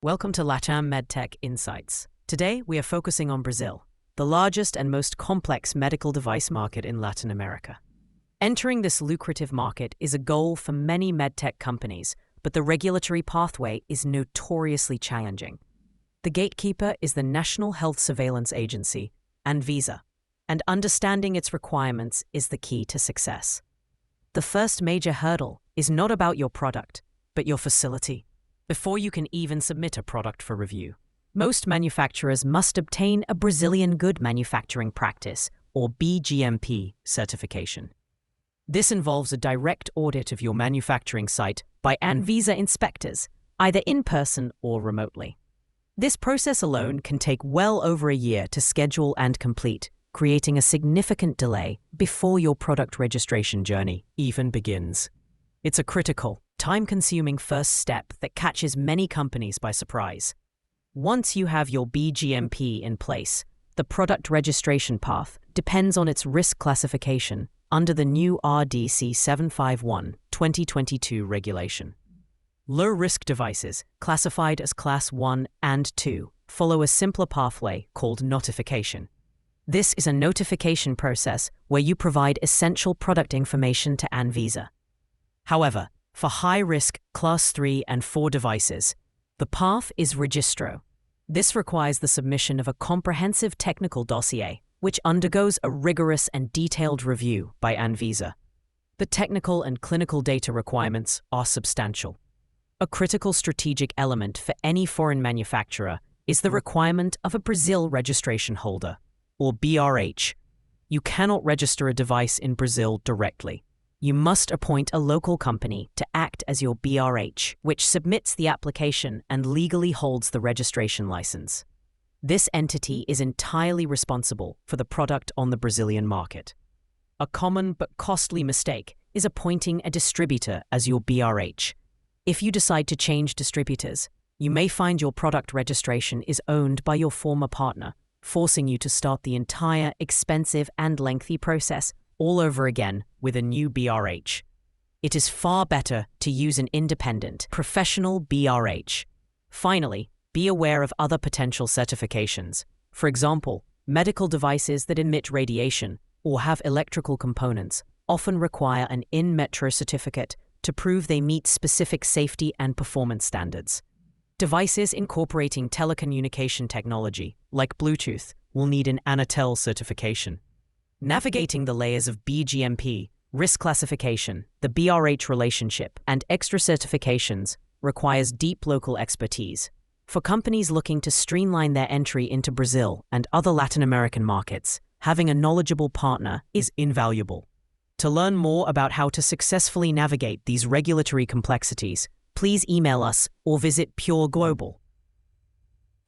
Welcome to LATAM MedTech Insights. Today, we are focusing on Brazil, the largest and most complex medical device market in Latin America. Entering this lucrative market is a goal for many medtech companies, but the regulatory pathway is notoriously challenging. The gatekeeper is the National Health Surveillance Agency, ANVISA, and understanding its requirements is the key to success. The first major hurdle is not about your product, but your facility. Before you can even submit a product for review, most manufacturers must obtain a Brazilian Good Manufacturing Practice, or B-GMP, certification. This involves a direct audit of your manufacturing site by ANVISA inspectors, either in person or remotely. This process alone can take well over a year to schedule and complete, creating a significant delay before your product registration journey even begins. It's a critical, time-consuming first step that catches many companies by surprise. Once you have your B-GMP in place, the product registration path depends on its risk classification under the new RDC 751/2022 regulation. Low-risk devices, classified as Class 1 and 2, follow a simpler pathway called notification. This is a notification process where you provide essential product information to ANVISA. However, for high-risk Class 3 and 4 devices, the path is registro. This requires the submission of a comprehensive technical dossier, which undergoes a rigorous and detailed review by ANVISA. The technical and clinical data requirements are substantial. A critical strategic element for any foreign manufacturer is the requirement of a Brazil registration holder, or BRH. You cannot register a device in Brazil directly. You must appoint a local company to act as your BRH, which submits the application and legally holds the registration license. This entity is entirely responsible for the product on the Brazilian market. A common but costly mistake is appointing a distributor as your BRH. If you decide to change distributors, you may find your product registration is owned by your former partner, forcing you to start the entire expensive and lengthy process all over again with a new BRH. It is far better to use an independent, professional BRH. Finally, be aware of other potential certifications. For example, medical devices that emit radiation or have electrical components often require an in-metro certificate to prove they meet specific safety and performance standards. Devices incorporating telecommunication technology, like Bluetooth, will need an Anatel certification. Navigating the layers of B-GMP, risk classification, the BRH relationship, and extra certifications requires deep local expertise. For companies looking to streamline their entry into Brazil and other Latin American markets, having a knowledgeable partner is invaluable. To learn more about how to successfully navigate these regulatory complexities, please email us or visit Chen-Global.